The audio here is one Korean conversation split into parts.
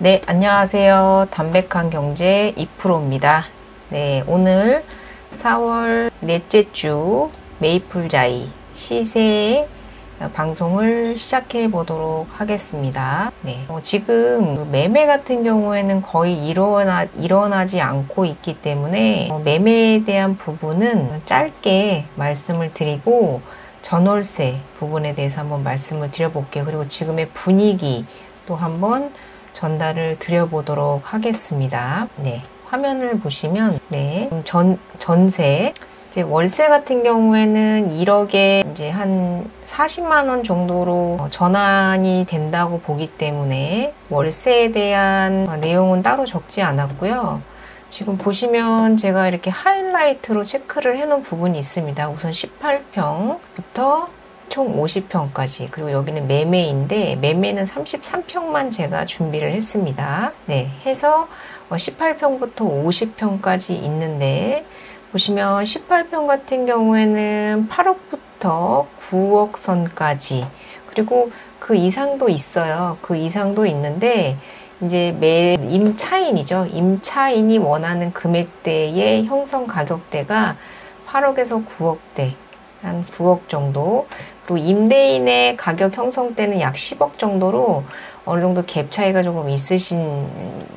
네, 안녕하세요. 담백한 경제 2%입니다. 네, 오늘 4월 넷째 주 메이플자이 시세 방송을 시작해 보도록 하겠습니다. 네, 지금 매매 같은 경우에는 거의 일어나지 않고 있기 때문에 매매에 대한 부분은 짧게 말씀을 드리고 전월세 부분에 대해서 한번 말씀을 드려볼게요. 그리고 지금의 분위기 또 한번 전달을 드려보도록 하겠습니다. 네, 화면을 보시면 전세 이제 월세 같은 경우에는 1억에 이제 한 40만 원 정도로 전환이 된다고 보기 때문에 월세에 대한 내용은 따로 적지 않았고요. 지금 보시면 제가 이렇게 하이라이트로 체크를 해 놓은 부분이 있습니다. 우선 18평부터 총 50평까지, 그리고 여기는 매매인데 매매는 33평만 제가 준비를 했습니다. 네, 해서 18평부터 50평까지 있는데 보시면 18평 같은 경우에는 8억부터 9억 선까지, 그리고 그 이상도 있어요. 그 이상도 있는데 이제 임차인이죠. 임차인이 원하는 금액대의 형성 가격대가 8억에서 9억대, 한 9억 정도, 그리고 임대인의 가격 형성대는 약 10억 정도로 어느 정도 갭 차이가 조금 있으신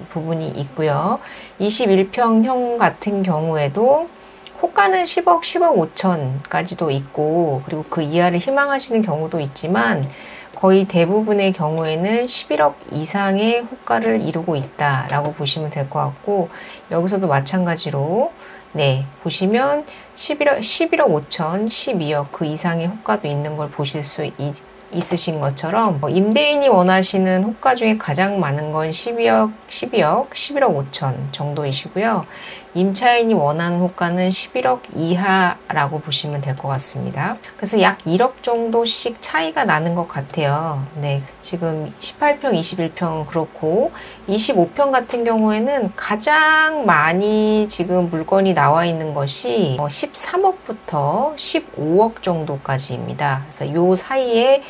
부분이 있고요. 21평형 같은 경우에도 호가는 10억, 10억 5천까지도 있고, 그리고 그 이하를 희망하시는 경우도 있지만 거의 대부분의 경우에는 11억 이상의 호가를 이루고 있다라고 보시면 될 것 같고, 여기서도 마찬가지로 네, 보시면 11억 5천, 12억 그 이상의 호가도 있는 걸 보실 수 있으신 것처럼 임대인이 원하시는 호가 중에 가장 많은 건 11억 5천 정도이시고요. 임차인이 원하는 호가는 11억 이하라고 보시면 될 것 같습니다. 그래서 약 1억 정도씩 차이가 나는 것 같아요. 네, 지금 18평, 21평 그렇고 25평 같은 경우에는 가장 많이 지금 물건이 나와 있는 것이 13억부터 15억 정도까지입니다. 그래서 요 사이에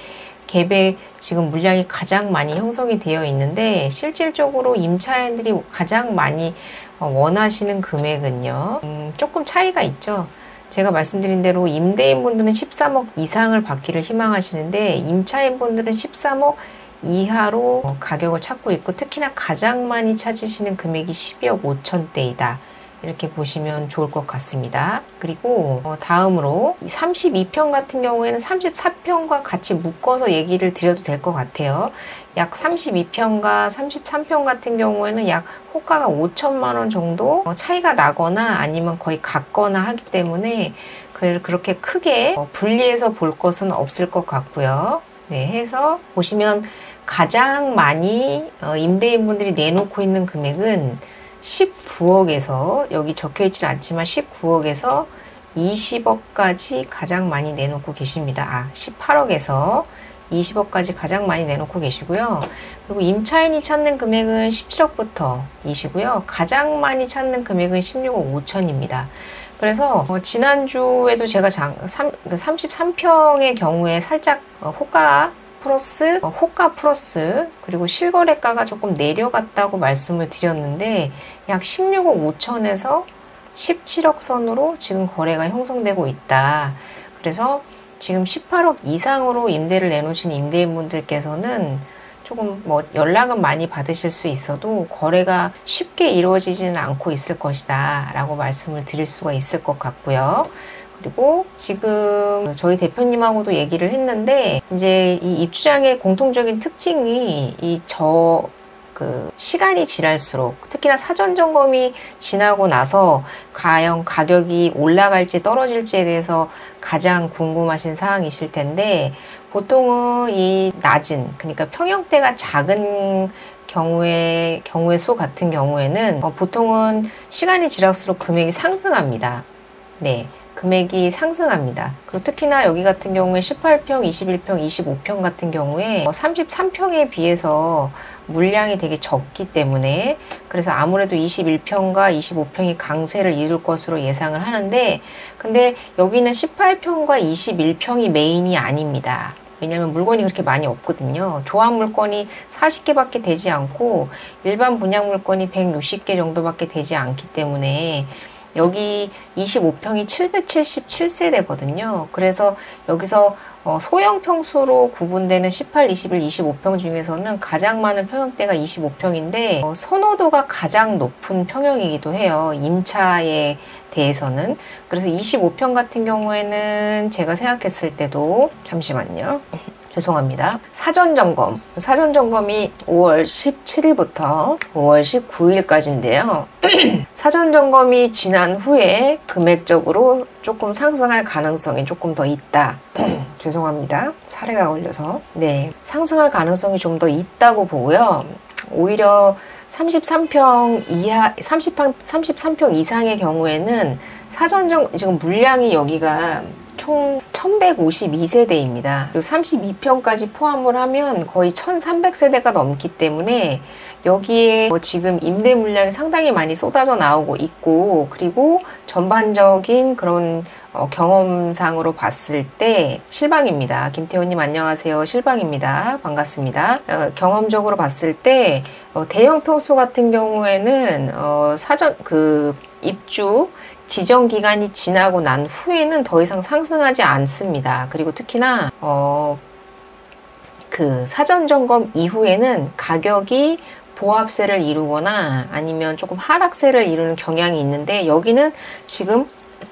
갭에 지금 물량이 가장 많이 형성이 되어 있는데, 실질적으로 임차인들이 가장 많이 원하시는 금액은요, 조금 차이가 있죠. 제가 말씀드린 대로 임대인분들은 13억 이상을 받기를 희망하시는데 임차인분들은 13억 이하로 가격을 찾고 있고, 특히나 가장 많이 찾으시는 금액이 12억 5천대이다. 이렇게 보시면 좋을 것 같습니다. 그리고 다음으로 32평 같은 경우에는 34평과 같이 묶어서 얘기를 드려도 될 것 같아요. 약 32평과 33평 같은 경우에는 약 호가가 5천만 원 정도 차이가 나거나 아니면 거의 같거나 하기 때문에 그렇게 크게 분리해서 볼 것은 없을 것 같고요. 네, 해서 보시면 가장 많이 임대인분들이 내놓고 있는 금액은 19억에서, 여기 적혀 있지는 않지만 19억에서 20억까지 가장 많이 내놓고 계십니다. 18억에서 20억까지 가장 많이 내놓고 계시고요. 그리고 임차인이 찾는 금액은 17억부터 이시고요. 가장 많이 찾는 금액은 16억 5천입니다. 그래서 지난주에도 제가 33평의 경우에 살짝 호가 플러스 그리고 실거래가가 조금 내려갔다고 말씀을 드렸는데 약 16억 5천에서 17억 선으로 지금 거래가 형성되고 있다. 그래서 지금 18억 이상으로 임대를 내놓으신 임대인분들께서는 조금 연락은 많이 받으실 수 있어도 거래가 쉽게 이루어지지는 않고 있을 것이다 라고 말씀을 드릴 수가 있을 것 같고요. 그리고 지금 저희 대표님하고도 얘기를 했는데, 이제 이 입주장의 공통적인 특징이 시간이 지날수록, 특히나 사전 점검이 지나고 나서 과연 가격이 올라갈지 떨어질지에 대해서 가장 궁금하신 사항이실 텐데, 보통은 이 낮은, 그러니까 평형대가 작은 경우의 수 같은 경우에는 보통은 시간이 지날수록 금액이 상승합니다. 네. 금액이 상승합니다. 그리고 특히나 여기 같은 경우에 18평, 21평, 25평 같은 경우에 33평에 비해서 물량이 되게 적기 때문에, 그래서 아무래도 21평과 25평이 강세를 이룰 것으로 예상을 하는데, 근데 여기는 18평과 21평이 메인이 아닙니다. 왜냐면 물건이 그렇게 많이 없거든요. 조합 물건이 40개밖에 되지 않고 일반 분양 물건이 160개 정도밖에 되지 않기 때문에 여기 25평이 777세대거든요. 그래서 여기서 소형 평수로 구분되는 18, 21, 25평 중에서는 가장 많은 평형대가 25평인데 선호도가 가장 높은 평형이기도 해요. 임차에 대해서는. 그래서 25평 같은 경우에는 제가 생각했을 때도 잠시만요. 죄송합니다. 사전점검. 사전점검이 5월 17일부터 5월 19일까지인데요. 사전점검이 지난 후에 금액적으로 조금 상승할 가능성이 조금 더 있다. 죄송합니다. 사례가 걸려서. 네. 상승할 가능성이 좀 더 있다고 보고요. 오히려 33평 이하, 33평 이상의 경우에는 지금 물량이 여기가 총 1152세대입니다. 그리고 32평까지 포함을 하면 거의 1300세대가 넘기 때문에 여기에 지금 임대 물량이 상당히 많이 쏟아져 나오고 있고, 그리고 전반적인 그런 경험상으로 봤을 때 실방입니다. 김태호님 안녕하세요. 실방입니다. 반갑습니다. 경험적으로 봤을 때 대형 평수 같은 경우에는 입주 지정 기간이 지나고 난 후에는 더 이상 상승하지 않습니다. 그리고 특히나 그 사전 점검 이후에는 가격이 보합세를 이루거나 아니면 조금 하락세를 이루는 경향이 있는데, 여기는 지금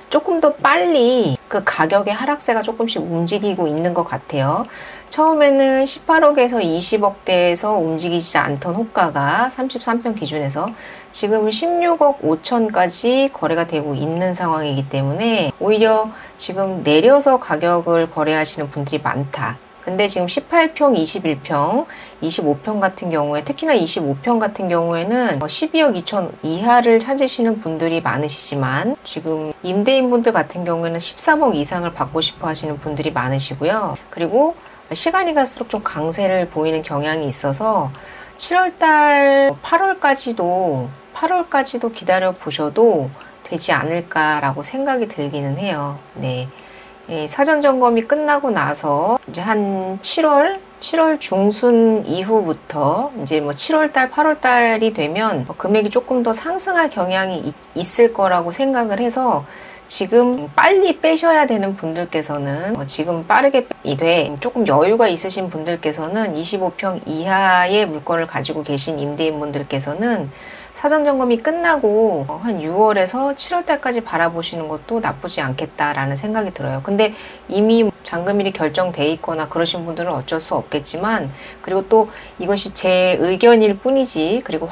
조금 더 빨리 그 가격의 하락세가 조금씩 움직이고 있는 것 같아요. 처음에는 18억에서 20억대에서 움직이지 않던 호가가 33평 기준에서 지금은 16억 5천까지 거래가 되고 있는 상황이기 때문에 오히려 지금 내려서 가격을 거래하시는 분들이 많다. 근데 지금 18평, 21평, 25평 같은 경우에, 특히나 25평 같은 경우에는 12억 2천 이하를 찾으시는 분들이 많으시지만, 지금 임대인분들 같은 경우에는 13억 이상을 받고 싶어 하시는 분들이 많으시고요. 그리고 시간이 갈수록 좀 강세를 보이는 경향이 있어서 7월달, 8월까지도 기다려 보셔도 되지 않을까라고 생각이 들기는 해요. 네. 사전 점검이 끝나고 나서 이제 한 7월 중순 이후부터 이제 7월달, 8월달이 되면 금액이 조금 더 상승할 경향이 있을 거라고 생각을 해서, 지금 빨리 빼셔야 되는 분들께서는 지금 빠르게 빼되, 조금 여유가 있으신 분들께서는 25평 이하의 물건을 가지고 계신 임대인 분들께서는 사전점검이 끝나고 한 6월에서 7월달까지 바라보시는 것도 나쁘지 않겠다라는 생각이 들어요. 근데 이미 잔금일이 결정돼 있거나 그러신 분들은 어쩔 수 없겠지만, 그리고 또 이것이 제 의견일 뿐이지, 그리고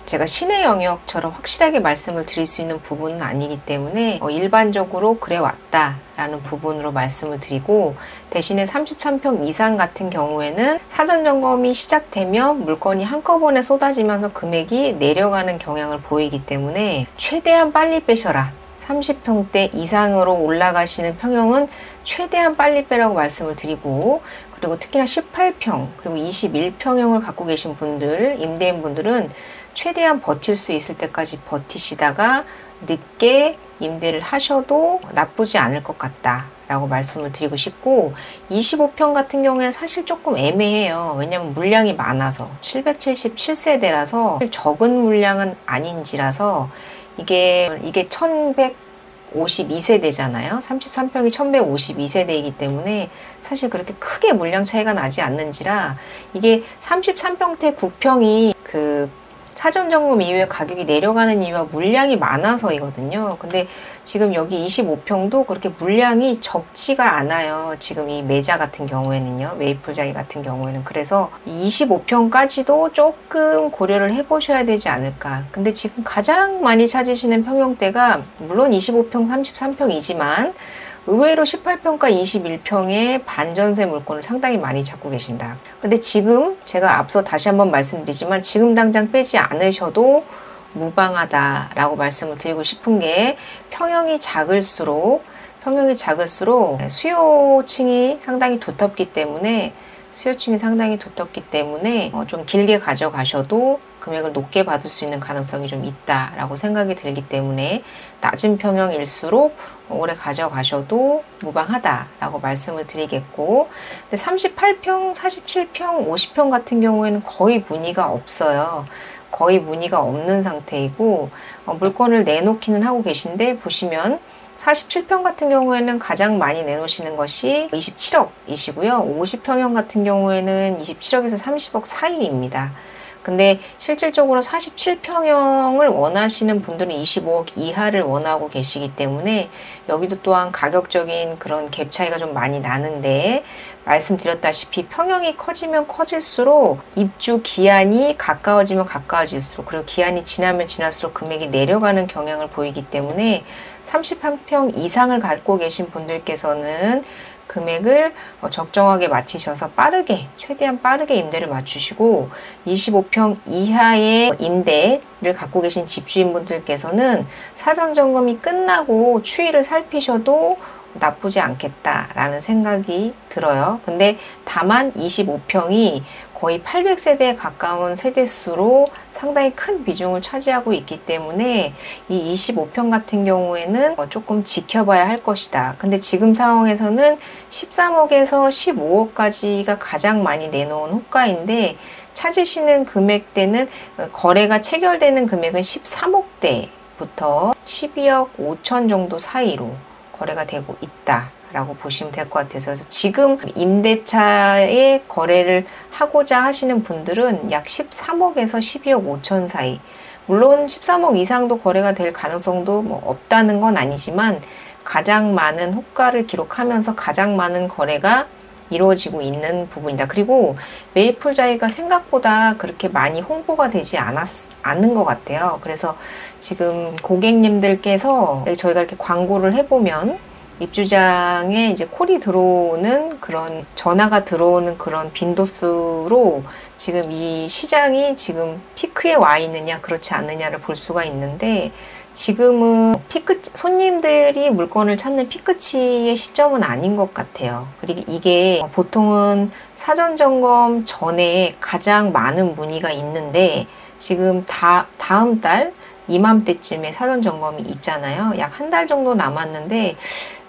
제가 신의 영역처럼 확실하게 말씀을 드릴 수 있는 부분은 아니기 때문에 일반적으로 그래 왔다라는 부분으로 말씀을 드리고, 대신에 33평 이상 같은 경우에는 사전점검이 시작되면 물건이 한꺼번에 쏟아지면서 금액이 내려가는 경향을 보이기 때문에 최대한 빨리 빼셔라. 30평대 이상으로 올라가시는 평형은 최대한 빨리 빼라고 말씀을 드리고, 그리고 특히나 18평 그리고 21평형을 갖고 계신 분들, 임대인분들은 최대한 버틸 수 있을 때까지 버티시다가 늦게 임대를 하셔도 나쁘지 않을 것 같다 라고 말씀을 드리고 싶고, 25평 같은 경우에는 사실 조금 애매해요. 왜냐면 물량이 많아서 777세대라서 적은 물량은 아닌지라서, 이게 1152세대잖아요. 33평이 1152세대이기 때문에 사실 그렇게 크게 물량 차이가 나지 않는지라, 이게 33평대 9평이 사전점검 이후에 가격이 내려가는 이유가 물량이 많아서이거든요. 근데 지금 여기 25평도 그렇게 물량이 적지가 않아요. 지금 이 매자 같은 경우에는요. 메이플자이 같은 경우에는. 그래서 25평까지도 조금 고려를 해보셔야 되지 않을까. 근데 지금 가장 많이 찾으시는 평형대가 물론 25평, 33평이지만 의외로 18평과 21평의 반전세 물건을 상당히 많이 찾고 계신다. 근데 지금 제가 앞서 다시 한번 말씀드리지만, 지금 당장 빼지 않으셔도 무방하다라고 말씀을 드리고 싶은 게, 평형이 작을수록 수요층이 상당히 두텁기 때문에 수요층이 상당히 두텁기 때문에 좀 길게 가져가셔도 금액을 높게 받을 수 있는 가능성이 좀 있다라고 생각이 들기 때문에 낮은 평형일수록 오래 가져가셔도 무방하다라고 말씀을 드리겠고, 근데 38평, 47평, 50평 같은 경우에는 거의 문의가 없어요. 거의 문의가 없는 상태이고 물건을 내놓기는 하고 계신데, 보시면 47평 같은 경우에는 가장 많이 내놓으시는 것이 27억이시고요. 50평형 같은 경우에는 27억에서 30억 사이입니다. 근데 실질적으로 47평형을 원하시는 분들은 25억 이하를 원하고 계시기 때문에 여기도 또한 가격적인 그런 갭 차이가 좀 많이 나는데, 말씀드렸다시피 평형이 커지면 커질수록 입주 기한이 가까워지면 가까워질수록, 그리고 기한이 지나면 지날수록 금액이 내려가는 경향을 보이기 때문에 33평 이상을 갖고 계신 분들께서는 금액을 적정하게 맞추셔서 빠르게, 최대한 빠르게 임대를 맞추시고, 25평 이하의 임대를 갖고 계신 집주인분들께서는 사전점검이 끝나고 추이를 살피셔도 나쁘지 않겠다라는 생각이 들어요. 근데 다만 25평이 거의 800세대에 가까운 세대수로 상당히 큰 비중을 차지하고 있기 때문에 이 25평 같은 경우에는 조금 지켜봐야 할 것이다. 근데 지금 상황에서는 13억에서 15억까지가 가장 많이 내놓은 호가인데, 찾으시는 금액대는, 거래가 체결되는 금액은 13억대부터 12억 5천 정도 사이로 거래가 되고 있다 라고 보시면 될 것 같아서, 그래서 지금 임대차에 거래를 하고자 하시는 분들은 약 13억에서 12억 5천 사이, 물론 13억 이상도 거래가 될 가능성도 뭐 없다는 건 아니지만 가장 많은 호가를 기록하면서 가장 많은 거래가 이루어지고 있는 부분이다. 그리고 메이플자이가 생각보다 그렇게 많이 홍보가 되지 않은 것 같아요. 그래서 지금 고객님들께서 저희가 이렇게 광고를 해보면 입주장에 이제 콜이 들어오는, 그런 전화가 들어오는 그런 빈도수로 지금 이 시장이 지금 피크에 와 있느냐 그렇지 않느냐를 볼 수가 있는데, 지금은 손님들이 물건을 찾는 피크치의 시점은 아닌 것 같아요. 그리고 이게 보통은 사전점검 전에 가장 많은 문의가 있는데, 지금 다음 달 이맘때쯤에 사전점검이 있잖아요. 약 한 달 정도 남았는데,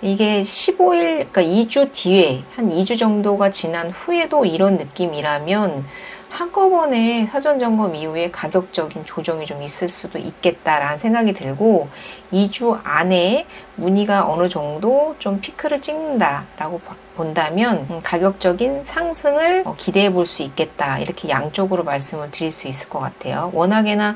이게 15일, 그러니까 2주 뒤에, 한 2주 정도가 지난 후에도 이런 느낌이라면 한꺼번에 사전점검 이후에 가격적인 조정이 좀 있을 수도 있겠다라는 생각이 들고, 2주 안에 문의가 어느 정도 좀 피크를 찍는다라고 본다면 가격적인 상승을 기대해 볼 수 있겠다, 이렇게 양쪽으로 말씀을 드릴 수 있을 것 같아요. 워낙에나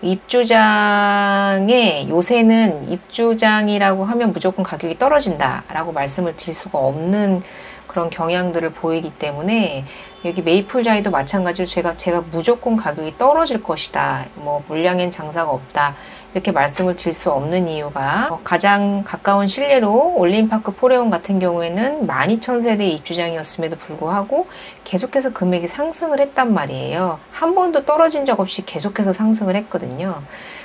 입주장에, 요새는 입주장이라고 하면 무조건 가격이 떨어진다라고 말씀을 드릴 수가 없는 그런 경향들을 보이기 때문에, 여기 메이플자이도 마찬가지로 제가 무조건 가격이 떨어질 것이다, 뭐 물량엔 장사가 없다, 이렇게 말씀을 드릴 수 없는 이유가, 가장 가까운 신뢰로 올림파크 포레온 같은 경우에는 12,000세대 입주장이었음에도 불구하고 계속해서 금액이 상승을 했단 말이에요. 한 번도 떨어진 적 없이 계속해서 상승을 했거든요.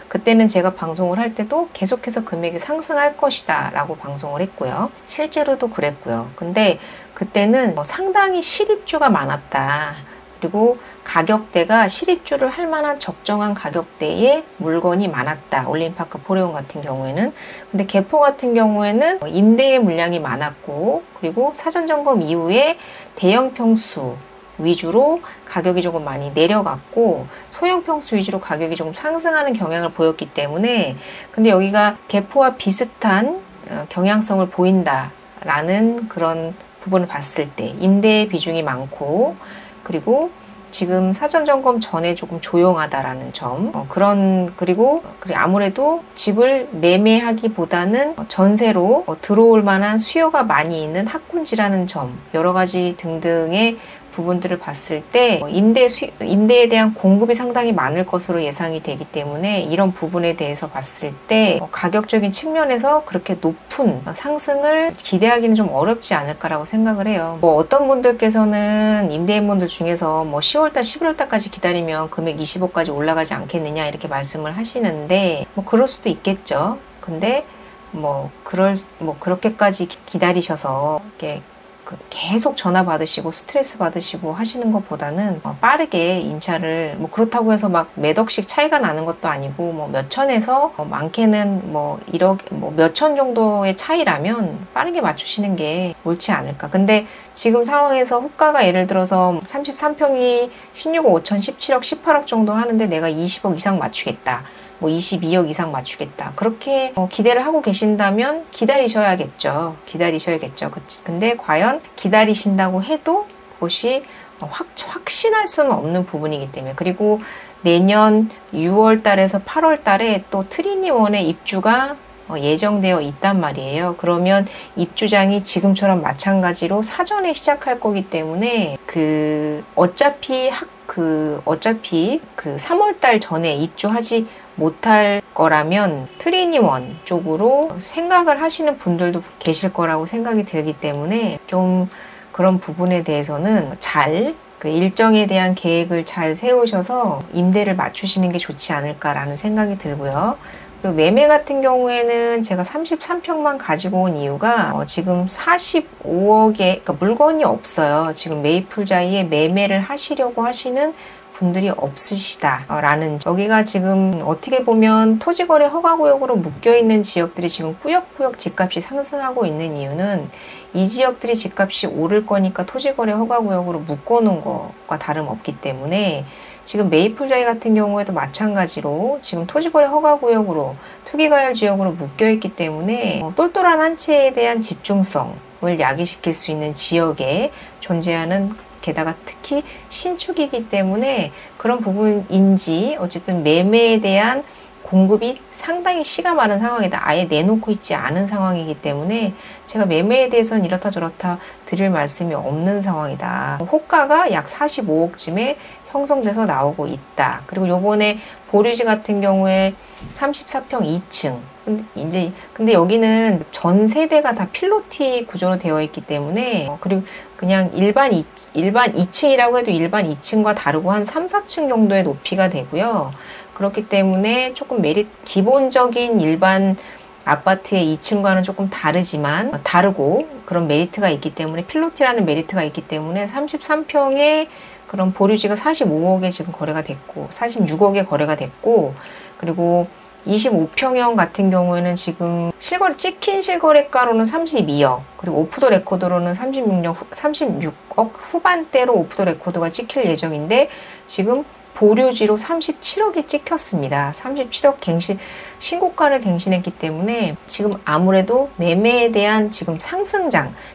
그때는 제가 방송을 할 때도 계속해서 금액이 상승할 것이다 라고 방송을 했고요. 실제로도 그랬고요. 근데 그때는 상당히 실입주가 많았다. 그리고 가격대가 실입주를 할 만한 적정한 가격대의 물건이 많았다. 올림파크 포레온 같은 경우에는. 근데 개포 같은 경우에는 임대의 물량이 많았고, 그리고 사전점검 이후에 대형 평수 위주로 가격이 조금 많이 내려갔고, 소형 평수 위주로 가격이 조금 상승하는 경향을 보였기 때문에, 근데 여기가 개포와 비슷한 경향성을 보인다라는 그런 부분을 봤을 때, 임대의 비중이 많고, 그리고 지금 사전점검 전에 조금 조용하다라는 점, 그리고 아무래도 집을 매매하기보다는 전세로 들어올 만한 수요가 많이 있는 학군지라는 점, 여러 가지 등등의 부분들을 봤을 때 임대에 대한 공급이 상당히 많을 것으로 예상이 되기 때문에, 이런 부분에 대해서 봤을 때 가격적인 측면에서 그렇게 높은 상승을 기대하기는 좀 어렵지 않을까라고 생각을 해요. 어떤 분들께서는 임대인분들 중에서 10월달, 11월달까지 기다리면 금액 20억까지 올라가지 않겠느냐, 이렇게 말씀을 하시는데, 그럴 수도 있겠죠. 근데 그렇게까지 기다리셔서 이렇게 계속 전화 받으시고 스트레스 받으시고 하시는 것보다는 빠르게 임차를 뭐 그렇다고 해서 막 몇 억씩 차이가 나는 것도 아니고 뭐 몇천에서 많게는 뭐 1억 뭐 몇천 정도의 차이라면 빠르게 맞추시는 게 옳지 않을까. 근데 지금 상황에서 호가가 예를 들어서 33평이 16억 5천, 17억, 18억 정도 하는데 내가 20억 이상 맞추겠다. 뭐 22억 이상 맞추겠다. 그렇게 기대를 하고 계신다면 기다리셔야겠죠. 근데 과연 기다리신다고 해도 그것이 확신할 수는 없는 부분이기 때문에. 그리고 내년 6월 달에서 8월 달에 또 트리니원의 입주가 예정되어 있단 말이에요. 그러면 입주장이 지금처럼 마찬가지로 사전에 시작할 거기 때문에 어차피 3월달 전에 입주하지 못할 거라면 트리니원 쪽으로 생각을 하시는 분들도 계실 거라고 생각이 들기 때문에 좀 그런 부분에 대해서는 일정에 대한 계획을 잘 세우셔서 임대를 맞추시는 게 좋지 않을까라는 생각이 들고요. 그리고 매매 같은 경우에는 제가 33평만 가지고 온 이유가 지금 45억에 그러니까 물건이 없어요. 지금 메이플자이에 매매를 하시려고 하시는 분들이 없으시다라는, 여기가 지금 어떻게 보면 토지거래 허가구역으로 묶여있는 지역들이 지금 꾸역꾸역 집값이 상승하고 있는 이유는 이 지역들이 집값이 오를 거니까 토지거래 허가구역으로 묶어놓은 것과 다름없기 때문에 지금 메이플자이 같은 경우에도 마찬가지로 지금 토지거래 허가구역으로 투기과열 지역으로 묶여있기 때문에 똘똘한 한 채에 대한 집중성을 야기시킬 수 있는 지역에 존재하는, 게다가 특히 신축이기 때문에 그런 부분인지 어쨌든 매매에 대한 공급이 상당히 씨가 마른 상황이다. 아예 내놓고 있지 않은 상황이기 때문에 제가 매매에 대해서는 이렇다 저렇다 드릴 말씀이 없는 상황이다. 호가가 약 45억쯤에 형성돼서 나오고 있다. 그리고 요번에 보류지 같은 경우에 34평 2층. 근데 여기는 전 세대가 다 필로티 구조로 되어 있기 때문에 그리고 그냥 일반 2층이라고 해도 일반 2층과 다르고 한 3, 4층 정도의 높이가 되고요. 그렇기 때문에 조금 기본적인 일반 아파트의 2층과는 조금 다르고 그런 메리트가 있기 때문에, 필로티라는 메리트가 있기 때문에 33평에 그런 보류지가 45억에 지금 거래가 됐고 46억에 거래가 됐고, 그리고 25평형 같은 경우에는 지금 찍힌 실거래가로는 32억, 그리고 오프 더 레코드로는 36억 후반대로 오프 더 레코드가 찍힐 예정인데 지금 보류지로 37억이 찍혔습니다. 37억 신고가를 갱신했기 때문에 지금 아무래도 매매에 대한 지금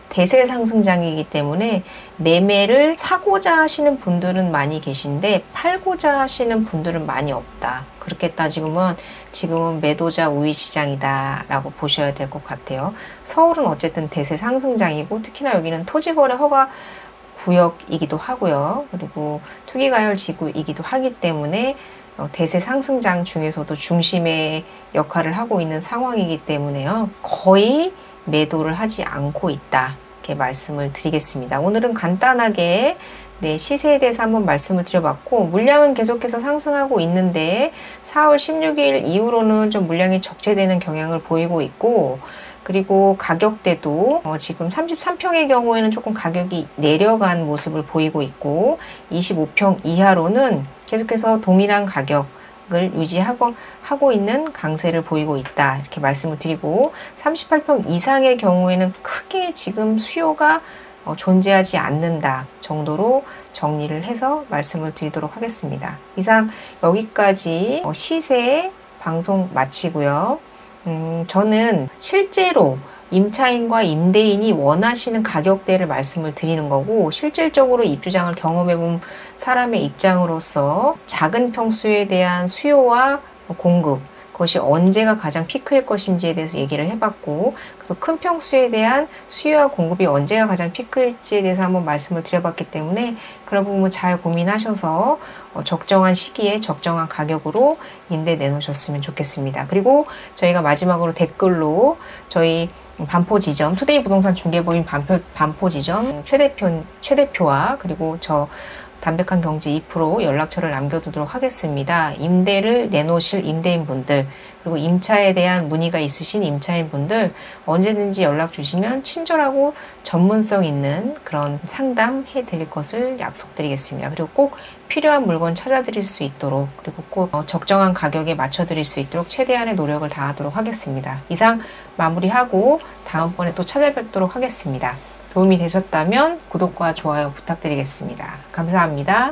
대세 상승장이기 때문에 매매를 사고자 하시는 분들은 많이 계신데 팔고자 하시는 분들은 많이 없다. 그렇게 따지면 지금은 매도자 우위 시장이다 라고 보셔야 될 것 같아요. 서울은 어쨌든 대세 상승장이고 특히나 여기는 토지거래 허가 구역이기도 하고요. 그리고 투기과열 지구이기도 하기 때문에 대세 상승장 중에서도 중심의 역할을 하고 있는 상황이기 때문에요. 거의 매도를 하지 않고 있다. 이렇게 말씀을 드리겠습니다. 오늘은 간단하게 시세에 대해서 한번 말씀을 드려봤고, 물량은 계속해서 상승하고 있는데 4월 16일 이후로는 좀 물량이 적재되는 경향을 보이고 있고, 그리고 가격대도 지금 33평의 경우에는 조금 가격이 내려간 모습을 보이고 있고 25평 이하로는 계속해서 동일한 가격을 유지하고 있는 강세를 보이고 있다. 이렇게 말씀을 드리고 38평 이상의 경우에는 크게 지금 수요가 존재하지 않는다 정도로 정리를 해서 말씀을 드리도록 하겠습니다. 이상 여기까지 시세 방송 마치고요. 저는 실제로 임차인과 임대인이 원하시는 가격대를 말씀을 드리는 거고, 실질적으로 입주장을 경험해본 사람의 입장으로서 작은 평수에 대한 수요와 공급, 그것이 언제가 가장 피크일 것인지에 대해서 얘기를 해봤고, 그리고 큰 평수에 대한 수요와 공급이 언제가 가장 피크일지에 대해서 한번 말씀을 드려봤기 때문에 그런 부분 잘 고민하셔서 적정한 시기에 적정한 가격으로 임대 내놓으셨으면 좋겠습니다. 그리고 저희가 마지막으로 댓글로 저희 반포지점, 투데이 부동산 중개보인 반포지점 최대표와 그리고 저 담백한 경제 2% 연락처를 남겨두도록 하겠습니다. 임대를 내놓으실 임대인분들, 그리고 임차에 대한 문의가 있으신 임차인분들 언제든지 연락 주시면 친절하고 전문성 있는 그런 상담해 드릴 것을 약속드리겠습니다. 그리고 꼭 필요한 물건 찾아드릴 수 있도록, 그리고 꼭 적정한 가격에 맞춰드릴 수 있도록 최대한의 노력을 다하도록 하겠습니다. 이상 마무리하고 다음번에 또 찾아뵙도록 하겠습니다. 도움이 되셨다면 구독과 좋아요 부탁드리겠습니다. 감사합니다.